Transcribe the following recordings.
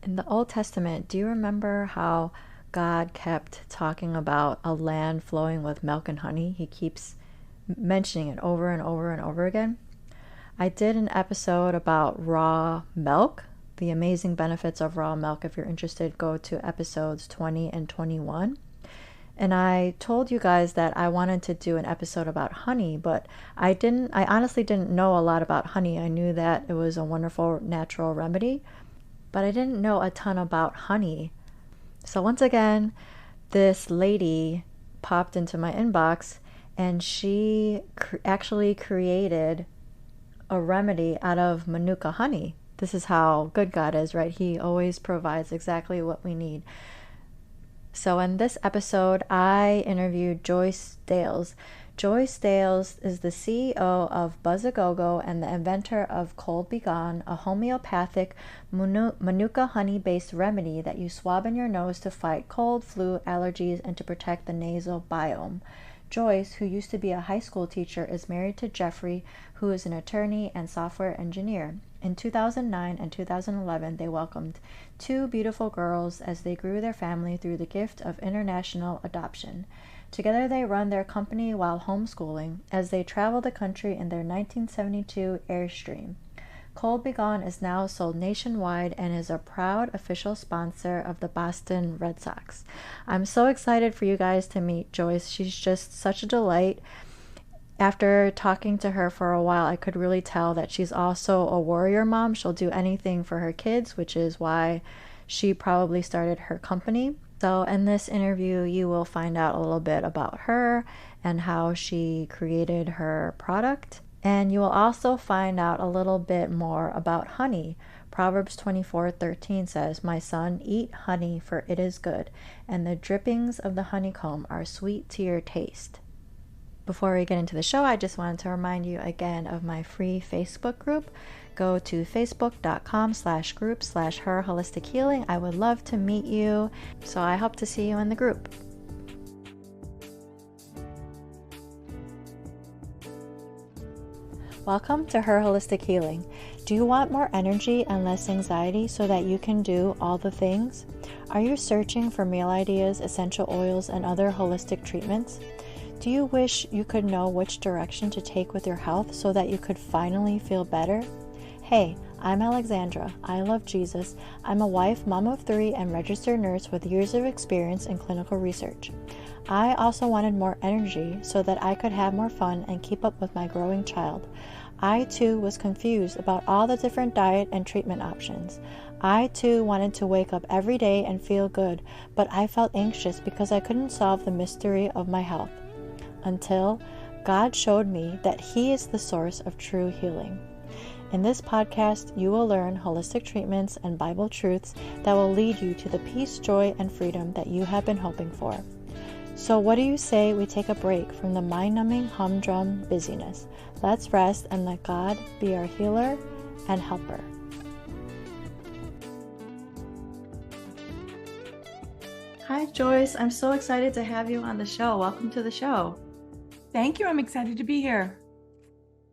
In the Old Testament, do you remember how God kept talking about a land flowing with milk and honey? He keeps mentioning it over and over and over again. I did an episode about raw milk, the amazing benefits of raw milk. If you're interested, go to episodes 20 and 21. And I told you guys that I wanted to do an episode about honey, but I honestly didn't know a lot about honey. I knew that it was a wonderful natural remedy, but I didn't know a ton about honey. So once again, this lady popped into my inbox and she actually created a remedy out of manuka honey. This is how good God is, right? He always provides exactly what we need. So in this episode, I interviewed Joyce Dales. Joyce Dales is the CEO of Buzzagogo and the inventor of Cold Begone, a homeopathic manuka honey-based remedy that you swab in your nose to fight cold, flu, allergies, and to protect the nasal biome. Joyce, who used to be a high school teacher, is married to Jeffrey, who is an attorney and software engineer. In 2009 and 2011, they welcomed two beautiful girls as they grew their family through the gift of international adoption. Together, they run their company while homeschooling as they travel the country in their 1972 Airstream. Cold Begone is now sold nationwide and is a proud official sponsor of the Boston Red Sox. I'm so excited for you guys to meet Joyce. She's just such a delight. After talking to her for a while, I could really tell that she's also a warrior mom. She'll do anything for her kids, which is why she probably started her company. So in this interview, you will find out a little bit about her and how she created her product. And you will also find out a little bit more about honey. Proverbs 24:13 says, "My son, eat honey, for it is good, and the drippings of the honeycomb are sweet to your taste." Before we get into the show, I just wanted to remind you again of my free Facebook group. Go to facebook.com/group/her holistic healing. I would love to meet you, so I hope to see you in the group. Welcome to Her Holistic Healing. Do you want more energy and less anxiety so that you can do all the things? Are you searching for meal ideas, essential oils, and other holistic treatments? Do you wish you could know which direction to take with your health so that you could finally feel better? Hey, I'm Alexandra. I love Jesus. I'm a wife, mom of 3, and registered nurse with years of experience in clinical research. I also wanted more energy so that I could have more fun and keep up with my growing child. I too was confused about all the different diet and treatment options. I too wanted to wake up every day and feel good, but I felt anxious because I couldn't solve the mystery of my health. Until God showed me that He is the source of true healing. In this podcast, you will learn holistic treatments and Bible truths that will lead you to the peace, joy, and freedom that you have been hoping for. So what do you say we take a break from the mind-numbing humdrum busyness? Let's rest and let God be our healer and helper. Hi, Joyce. I'm so excited to have you on the show. Welcome to the show. Thank you. I'm excited to be here.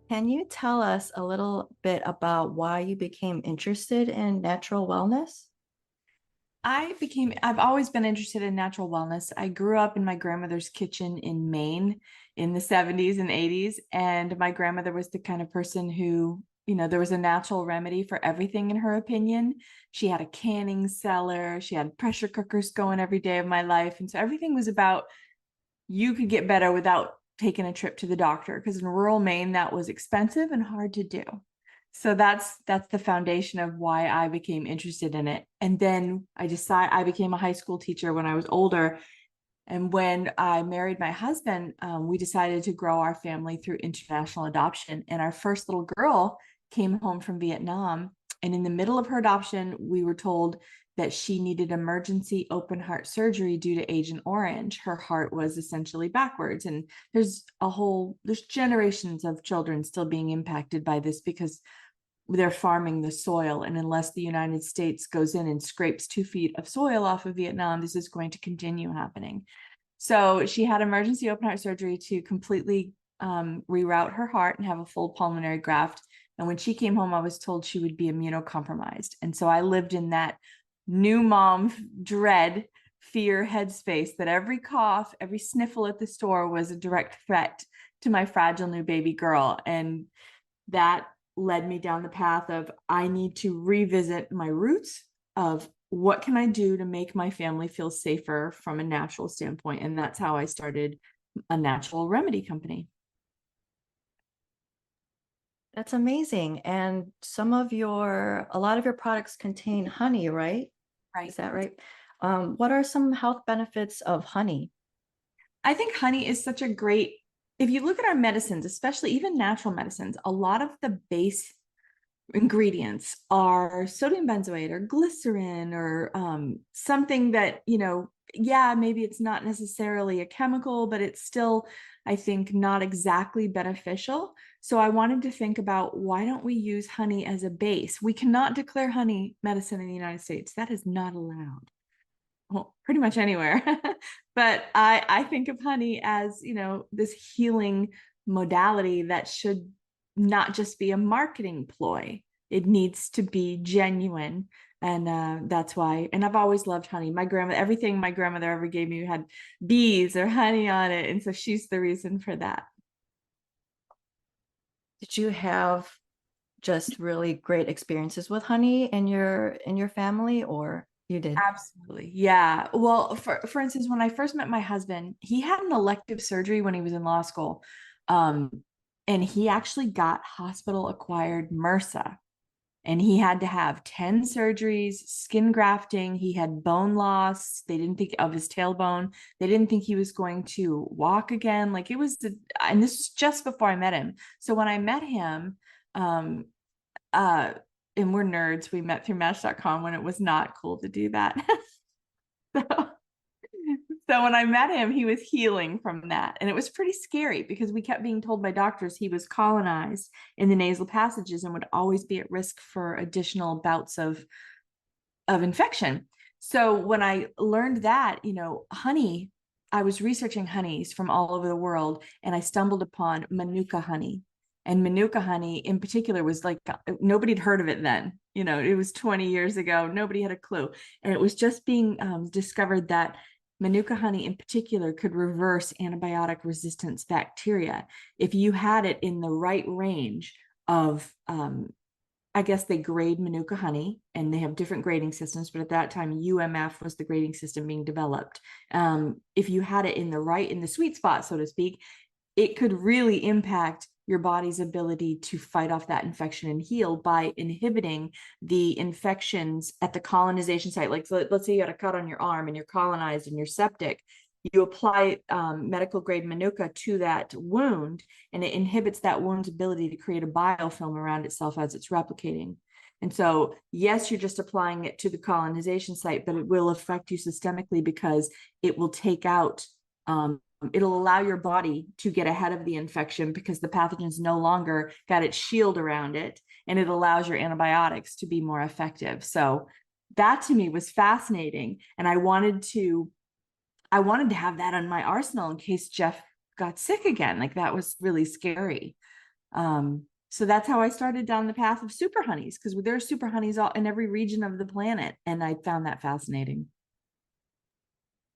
Can you tell us a little bit about why you became interested in natural wellness? I've always been interested in natural wellness. I grew up in my grandmother's kitchen in Maine in the 70s and 80s. And my grandmother was the kind of person who, there was a natural remedy for everything in her opinion. She had a canning cellar. She had pressure cookers going every day of my life. And so everything was about you could get better without taking a trip to the doctor, because in rural Maine, that was expensive and hard to do. So that's the foundation of why I became interested in it. And then I became a high school teacher when I was older. And when I married my husband, we decided to grow our family through international adoption. And our first little girl came home from Vietnam. And in the middle of her adoption, we were told that she needed emergency open heart surgery due to Agent Orange. Her heart was essentially backwards. And there's generations of children still being impacted by this because they're farming the soil. And unless the United States goes in and scrapes 2 feet of soil off of Vietnam, this is going to continue happening. So she had emergency open heart surgery to completely reroute her heart and have a full pulmonary graft. And when she came home, I was told she would be immunocompromised. And so I lived in that new mom dread, fear headspace that every cough, every sniffle at the store was a direct threat to my fragile new baby girl. And that led me down the path of I need to revisit my roots of what can I do to make my family feel safer from a natural standpoint. And that's how I started a natural remedy company. That's amazing. And a lot of your products contain honey, right? Right. Is that right? What are some health benefits of honey? I think honey is such a great, if you look at our medicines, especially even natural medicines, a lot of the base ingredients are sodium benzoate or glycerin or something that, yeah, maybe it's not necessarily a chemical, but it's still, I think, not exactly beneficial. So I wanted to think about, why don't we use honey as a base? We cannot declare honey medicine in the United States. That is not allowed. Well, pretty much anywhere. But I think of honey as, this healing modality that should not just be a marketing ploy. It needs to be genuine. And that's why, and I've always loved honey. Everything my grandmother ever gave me had bees or honey on it. And so she's the reason for that. Did you have just really great experiences with honey in your family, or you did? Absolutely. Yeah. Well, for instance, when I first met my husband, he had an elective surgery when he was in law school. And he actually got hospital acquired MRSA. And he had to have 10 surgeries, skin grafting. He had bone loss. They didn't think of his tailbone. They didn't think he was going to walk again. Like and this was just before I met him. So when I met him, um, uh, and we're nerds, we met through Match.com when it was not cool to do that. so, so when I met him, he was healing from that. And it was pretty scary because we kept being told by doctors he was colonized in the nasal passages and would always be at risk for additional bouts of infection. So when I learned that, honey, I was researching honeys from all over the world, and I stumbled upon Manuka honey. And Manuka honey in particular was like, nobody'd heard of it then. It was 20 years ago. Nobody had a clue. And it was just being discovered that Manuka honey in particular could reverse antibiotic resistance bacteria if you had it in the right range of I guess they grade Manuka honey, and they have different grading systems, but at that time, UMF was the grading system being developed. If you had it in the sweet spot, so to speak, it could really impact your body's ability to fight off that infection and heal by inhibiting the infections at the colonization site. Like, so let's say you had a cut on your arm and you're colonized and you're septic. You apply medical grade Manuka to that wound, and it inhibits that wound's ability to create a biofilm around itself as it's replicating. And so, yes, you're just applying it to the colonization site, but it will affect you systemically because it will take out, it'll allow your body to get ahead of the infection because the pathogen's no longer got its shield around it, and it allows your antibiotics to be more effective. So that to me was fascinating. And I wanted to have that on my arsenal in case Jeff got sick again. Like, that was really scary. So that's how I started down the path of super honeys, because there are super honeys all in every region of the planet. And I found that fascinating.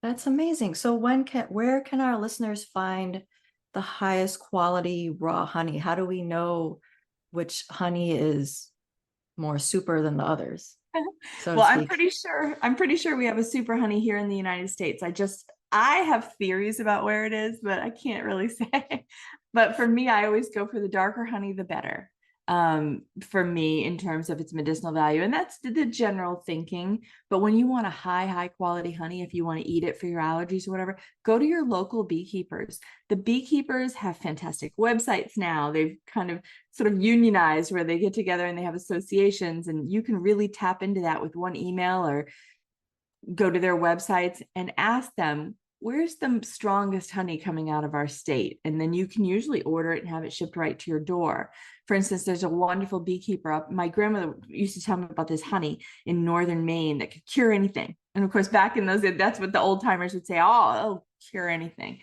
That's amazing. So where can our listeners find the highest quality raw honey? How do we know which honey is more super than the others, so to Well, speak? I'm pretty sure we have a super honey here in the United States. I have theories about where it is, but I can't really say. But for me, I always go for the darker honey, the better. For me, in terms of its medicinal value, and that's the general thinking. But when you want a high quality honey, if you want to eat it for your allergies or whatever, go to your local beekeepers. The beekeepers have fantastic websites now. They've kind of sort of unionized where they get together and they have associations, and you can really tap into that with one email or go to their websites and ask them, where's the strongest honey coming out of our state? And then you can usually order it and have it shipped right to your door. For instance, there's a wonderful beekeeper up. My grandmother used to tell me about this honey in northern Maine that could cure anything. And of course, back in those days, that's what the old timers would say, oh, it'll cure anything.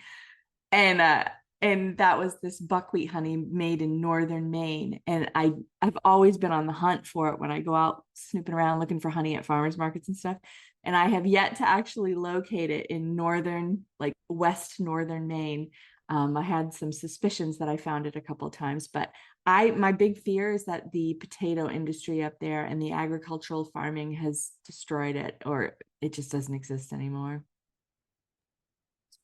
And And that was this buckwheat honey made in northern Maine. And I've always been on the hunt for it when I go out snooping around looking for honey at farmers markets and stuff. And I have yet to actually locate it in northern, like west northern Maine. I had some suspicions that I found it a couple of times, but my big fear is that the potato industry up there and the agricultural farming has destroyed it, or it just doesn't exist anymore.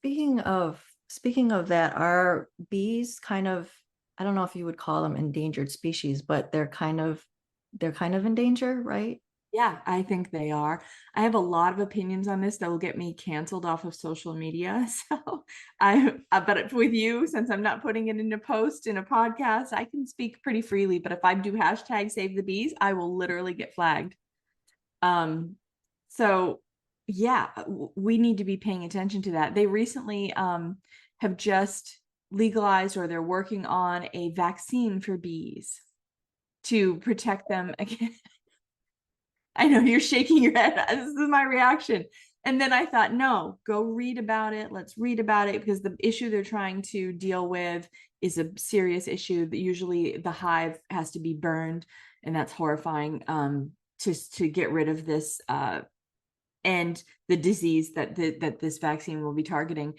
Speaking of that, are bees kind of, I don't know if you would call them endangered species, but they're kind of in danger, right? Yeah, I think they are. I have a lot of opinions on this that will get me canceled off of social media. So but with you, since I'm not putting it in a post in a podcast, I can speak pretty freely. But if I do hashtag save the bees, I will literally get flagged. So yeah, we need to be paying attention to that. They recently have just legalized, or they're working on a vaccine for bees to protect them against. I know you're shaking your head. This is my reaction. And then I thought, no, go read about it. Let's read about it, because the issue they're trying to deal with is a serious issue. That usually the hive has to be burned, and that's horrifying, to get rid of this and the disease that this vaccine will be targeting.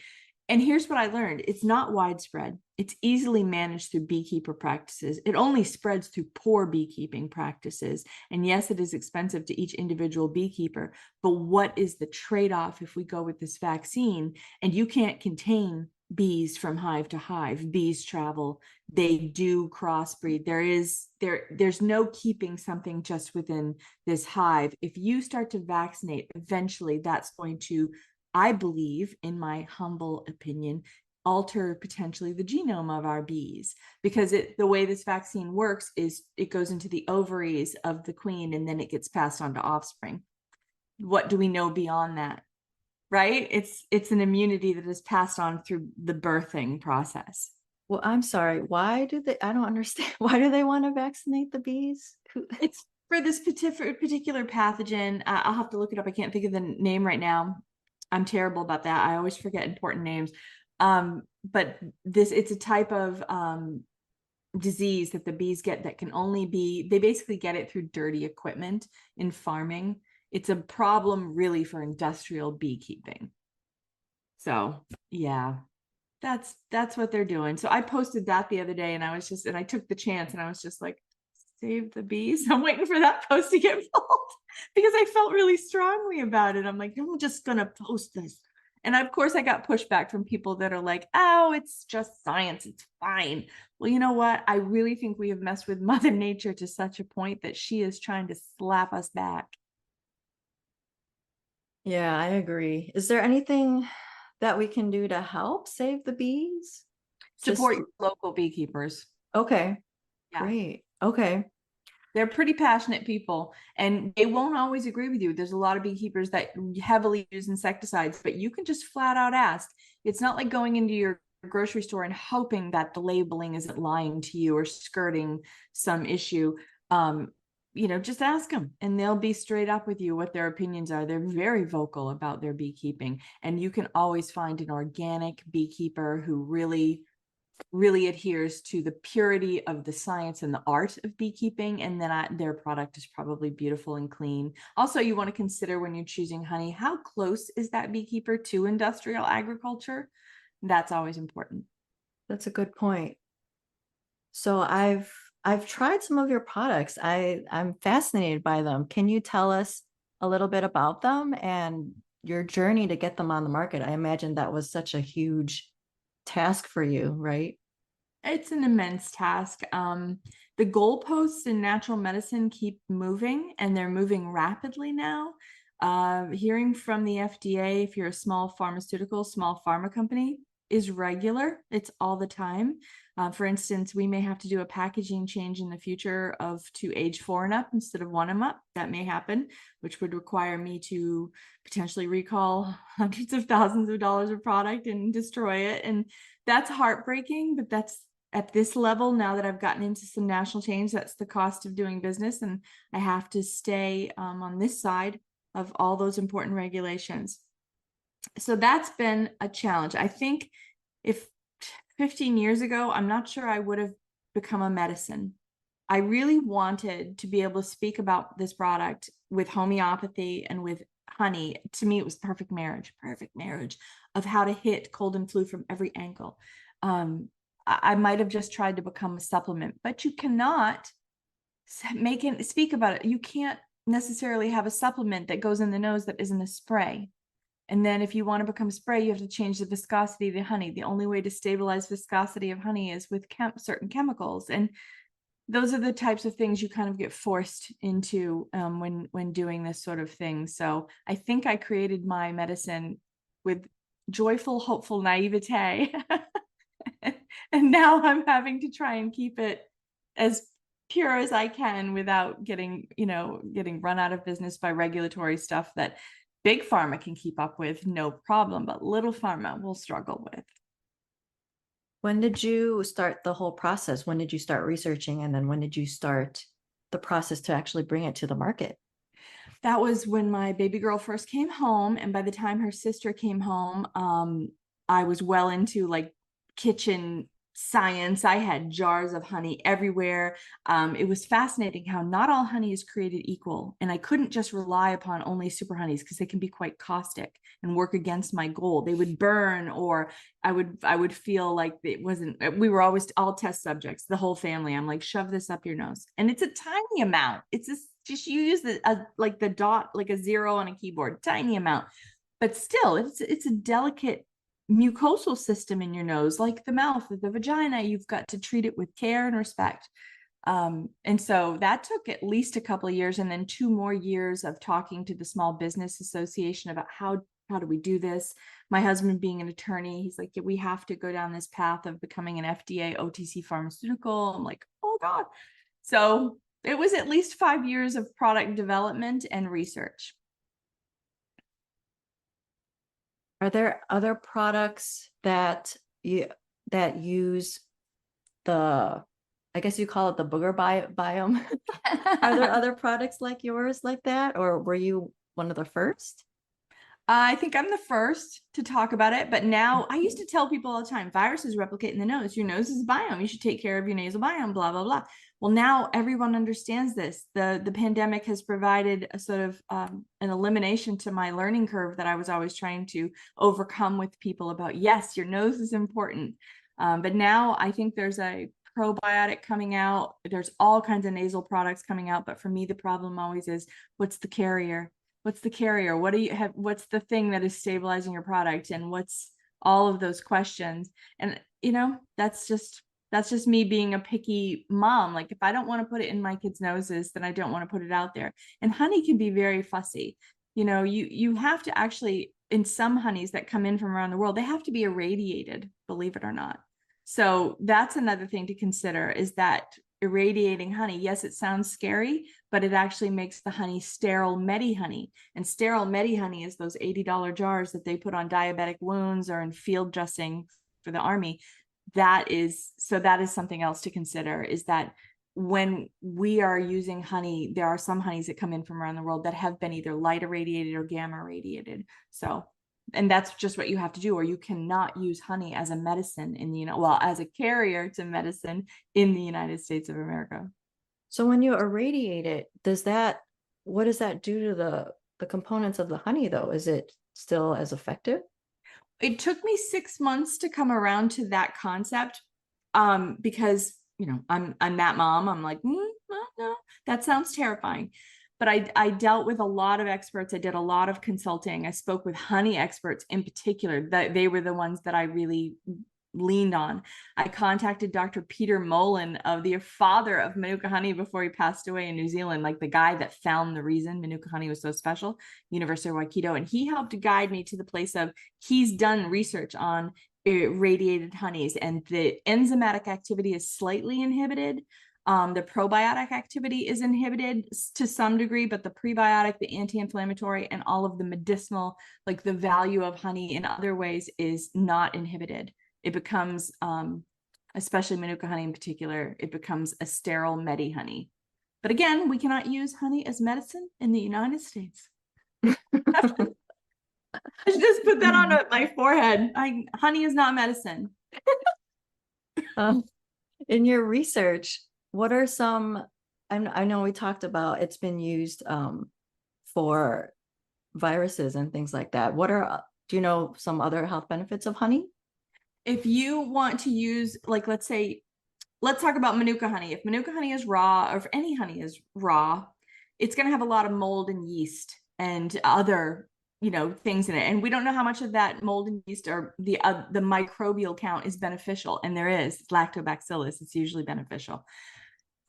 And here's what I learned. It's not widespread. It's easily managed through beekeeper practices. It only spreads through poor beekeeping practices. And yes, it is expensive to each individual beekeeper, but what is the trade-off if we go with this vaccine and you can't contain bees from hive to hive? Bees travel, they do crossbreed. There's no keeping something just within this hive. If you start to vaccinate, eventually that's going to, I believe, in my humble opinion, alter potentially the genome of our bees, because the way this vaccine works is it goes into the ovaries of the queen and then it gets passed on to offspring. What do we know beyond that? Right? It's an immunity that is passed on through the birthing process. Well, I'm sorry. I don't understand. Why do they want to vaccinate the bees? It's for this particular pathogen. I'll have to look it up. I can't think of the name right now. I'm terrible about that. I always forget important names. But it's a type of disease that the bees get that can only be, they basically get it through dirty equipment in farming. It's a problem really for industrial beekeeping. So yeah, that's what they're doing. So I posted that the other day, and I took the chance, and I was just like, save the bees. I'm waiting for that post to get pulled because I felt really strongly about it. I'm like, I'm just gonna post this. And of course I got pushback from people that are like, oh, it's just science, it's fine. Well, you know what? I really think we have messed with Mother Nature to such a point that she is trying to slap us back. Yeah, I agree. Is there anything that we can do to help save the bees? Support your local beekeepers. Okay, Yeah. great. Okay. They're pretty passionate people, and they won't always agree with you. There's a lot of beekeepers that heavily use insecticides, but you can just flat out ask. It's not like going into your grocery store and hoping that the labeling isn't lying to you or skirting some issue. Just ask them, and they'll be straight up with you what their opinions are. They're very vocal about their beekeeping, and you can always find an organic beekeeper who really adheres to the purity of the science and the art of beekeeping, and then their product is probably beautiful and clean. Also, you want to consider when you're choosing honey, how close is that beekeeper to industrial agriculture? That's always important. That's a good point. So I've tried some of your products. I'm fascinated by them. Can you tell us a little bit about them and your journey to get them on the market? I imagine that was such a huge task for you, right? It's an immense task. The goalposts in natural medicine keep moving, and they're moving rapidly now. Hearing from the FDA, if you're a small pharma company, is regular. It's all the time. For instance, we may have to do a packaging change in the future to age 4 and up instead of 1 and up. That may happen, which would require me to potentially recall hundreds of thousands of dollars of product and destroy it. And that's heartbreaking, but that's at this level, now that I've gotten into some national change, that's the cost of doing business. And I have to stay on this side of all those important regulations. So that's been a challenge. I think if 15 years ago, I'm not sure I would have become a medicine. I really wanted to be able to speak about this product with homeopathy and with honey. To me, it was perfect marriage of how to hit cold and flu from every angle. I might have just tried to become a supplement, but you cannot speak about it. You can't necessarily have a supplement that goes in the nose that isn't a spray. And then if you want to become a spray, you have to change the viscosity of the honey. The only way to stabilize viscosity of honey is with certain chemicals. And those are the types of things you kind of get forced into when doing this sort of thing. So I think I created my medicine with joyful, hopeful naivete. And now I'm having to try and keep it as pure as I can without getting run out of business by regulatory stuff that big pharma can keep up with, no problem, but little pharma will struggle with. When did you start the whole process? When did you start researching? And then when did you start the process to actually bring it to the market? That was when my baby girl first came home. And by the time her sister came home, I was well into like kitchen science. I had jars of honey everywhere. It was fascinating how not all honey is created equal. And I couldn't just rely upon only super honeys because they can be quite caustic and work against my goal. They would burn, or I would feel like it wasn't, we were always all test subjects, the whole family. I'm like, shove this up your nose. And it's a tiny amount. It's just you use like the dot, like a zero on a keyboard, tiny amount. But still, it's a delicate mucosal system in your nose, like the mouth, the vagina. You've got to treat it with care and respect. And so that took at least a couple of years, and then 2 more years of talking to the Small Business Association about how do we do this. My husband being an attorney, he's like, yeah, we have to go down this path of becoming an FDA OTC pharmaceutical. I'm like, oh God. So it was at least 5 years of product development and research. Are there other products that use the, I guess you call it the booger biome? Are there other products like yours like that, or were you one of the first? I think I'm the first to talk about it, but now I used to tell people all the time, viruses replicate in the nose. Your nose is a biome. You should take care of your nasal biome, blah, blah, blah. Well, now everyone understands this. The pandemic has provided a sort of an elimination to my learning curve that I was always trying to overcome with people about, yes, your nose is important. But now I think there's a probiotic coming out. There's all kinds of nasal products coming out. But for me, the problem always is, what's the carrier? What's the carrier? What do you have? What's the thing that is stabilizing your product? And what's all of those questions? And, that's just me being a picky mom. Like, if I don't want to put it in my kids' noses, then I don't want to put it out there. And honey can be very fussy. You have to actually, in some honeys that come in from around the world, they have to be irradiated, believe it or not. So that's another thing to consider, is that irradiating honey, yes, it sounds scary, but it actually makes the honey sterile medi honey. And sterile medi honey is those $80 jars that they put on diabetic wounds or in field dressing for the army. That is something else to consider, is that when we are using honey, there are some honeys that come in from around the world that have been either light irradiated or gamma irradiated. So, and that's just what you have to do, or you cannot use honey as a medicine as a carrier to medicine in the United States of America. So when you irradiate it, what does that do to the components of the honey though? Is it still as effective? It took me 6 months to come around to that concept, because I'm that mom. I'm like, no, that sounds terrifying. But I dealt with a lot of experts. I did a lot of consulting. I spoke with honey experts in particular. That they were the ones that I really leaned on. I contacted Dr. Peter Mullen, of the father of Manuka honey, before he passed away in New Zealand, like the guy that found the reason Manuka honey was so special, University of Waikato. And he helped guide me to the place of, he's done research on irradiated honeys, and the enzymatic activity is slightly inhibited. The probiotic activity is inhibited to some degree, but the prebiotic, the anti-inflammatory, and all of the medicinal, like the value of honey in other ways, is not inhibited. It becomes, especially Manuka honey in particular, it becomes a sterile medi honey. But again, we cannot use honey as medicine in the United States. I should just put that on my forehead. Honey is not medicine. Um, in your research, what are some, I know we talked about it's been used for viruses and things like that. Do you know some other health benefits of honey? If you want to use, like, let's talk about Manuka honey. If Manuka honey is raw, or if any honey is raw, it's going to have a lot of mold and yeast and other, things in it. And we don't know how much of that mold and yeast or the microbial count is beneficial. And there is lactobacillus. It's usually beneficial.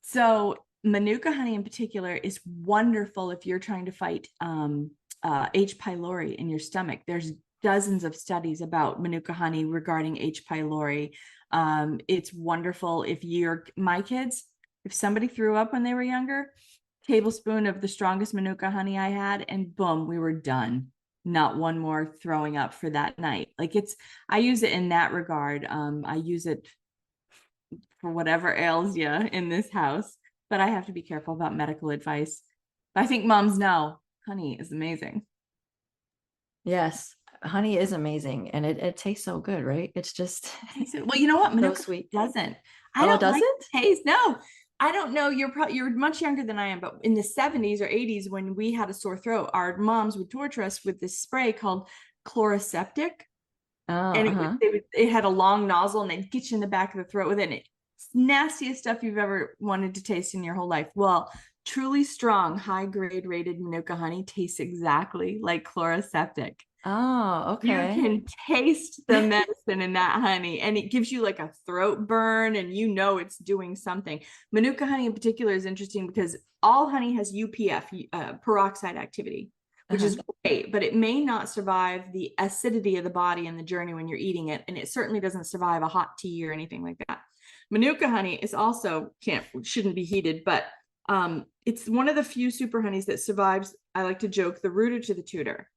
So Manuka honey in particular is wonderful if you're trying to fight H. pylori in your stomach. There's dozens of studies about Manuka honey regarding H. pylori. It's wonderful if my kids, if somebody threw up when they were younger, tablespoon of the strongest Manuka honey I had, and boom, we were done. Not one more throwing up for that night. I use it in that regard. I use it for whatever ails you in this house, but I have to be careful about medical advice. But I think moms know honey is amazing. Yes, honey is amazing, and it tastes so good, right? It's just well, you know what? Manuka so sweet. Doesn't. I don't like the taste. No, I don't know. You're much younger than I am, but in the 70s or 80s, when we had a sore throat, our moms would torture us with this spray called Chloraseptic. And it had a long nozzle, and they'd get you in the back of the throat with it. And it's nastiest stuff you've ever wanted to taste in your whole life. Well, truly strong, high grade rated Manuka honey tastes exactly like Chloraseptic. Oh, okay. You can taste the medicine in that honey, and it gives you like a throat burn, and it's doing something. Manuka honey in particular is interesting because all honey has UPF, peroxide activity, which is great, but it may not survive the acidity of the body in the journey when you're eating it. And it certainly doesn't survive a hot tea or anything like that. Manuka honey is also shouldn't be heated, but it's one of the few super honeys that survives, I like to joke, the rooter to the tutor.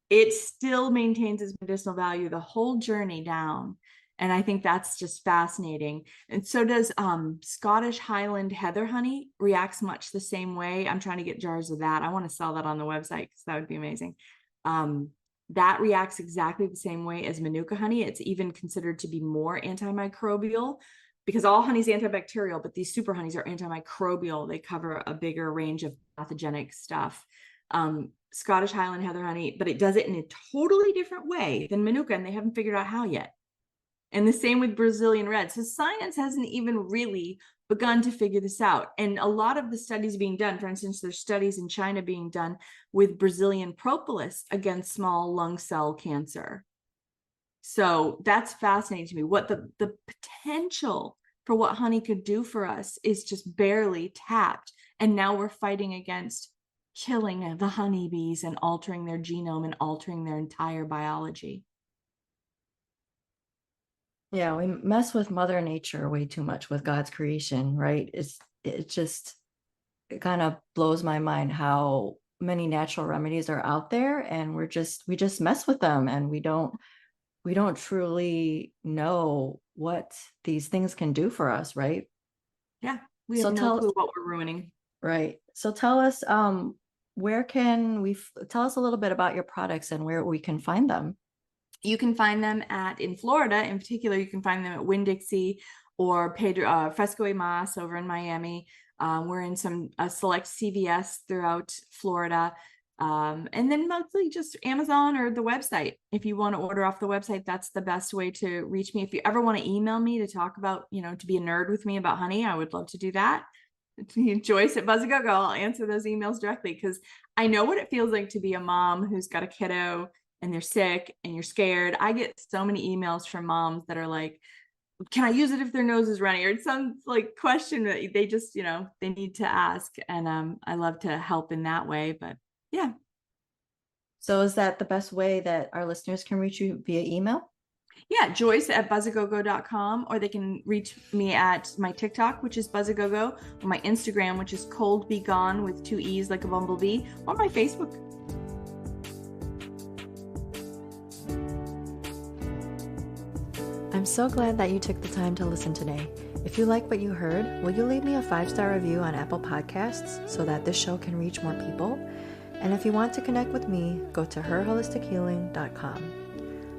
It still maintains its medicinal value the whole journey down. And I think that's just fascinating. And so does Scottish Highland heather honey, reacts much the same way. I'm trying to get jars of that. I want to sell that on the website because that would be amazing. That reacts exactly the same way as Manuka honey. It's even considered to be more antimicrobial because all honey is antibacterial, but these super honeys are antimicrobial. They cover a bigger range of pathogenic stuff. Scottish Highland heather honey, but it does it in a totally different way than Manuka, and they haven't figured out how yet. And the same with Brazilian red. So science hasn't even really begun to figure this out. And a lot of the studies being done, for instance, there's studies in China being done with Brazilian propolis against small lung cell cancer. So that's fascinating to me. What the potential for what honey could do for us is just barely tapped. And now we're fighting against killing the honeybees and altering their genome and altering their entire biology. Yeah, we mess with Mother Nature way too much with God's creation, right? It kind of blows my mind how many natural remedies are out there, and we just mess with them, and we don't truly know what these things can do for us, right? Yeah, we have no clue what we're ruining. Right. So tell us, where can we tell us a little bit about your products and where we can find them? You can find them in Florida, in particular, you can find them at Winn-Dixie or Fresco y Mas over in Miami. We're in some select CVS throughout Florida. And then mostly just Amazon or the website. If you want to order off the website, that's the best way to reach me. If you ever want to email me to talk about, to be a nerd with me about honey, I would love to do that. Joyce at buzzagogo. I'll answer those emails directly because I know what it feels like to be a mom who's got a kiddo and they're sick and you're scared. I get so many emails from moms that are like, can I use it if their nose is running, or some like question that they just, they need to ask. And I love to help in that way, but yeah. So is that the best way that our listeners can reach you, via email? Yeah, Joyce at buzzagogo.com, or they can reach me at my TikTok, which is buzzagogo, or my Instagram, which is cold be gone with 2 E's like a bumblebee, or my Facebook. I'm so glad that you took the time to listen today. If you like what you heard, will you leave me a 5-star review on Apple Podcasts so that this show can reach more people? And if you want to connect with me, go to herholistichealing.com.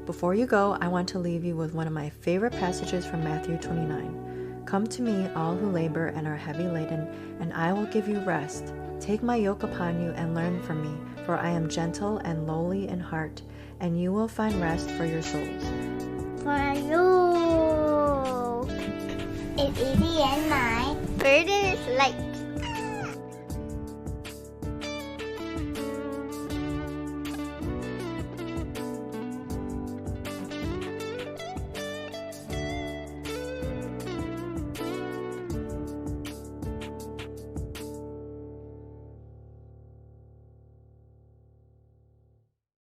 Before you go, I want to leave you with one of my favorite passages from Matthew 29. Come to me, all who labor and are heavy laden, and I will give you rest. Take my yoke upon you and learn from me, for I am gentle and lowly in heart, and you will find rest for your souls. For you, it's easy and my burden is light.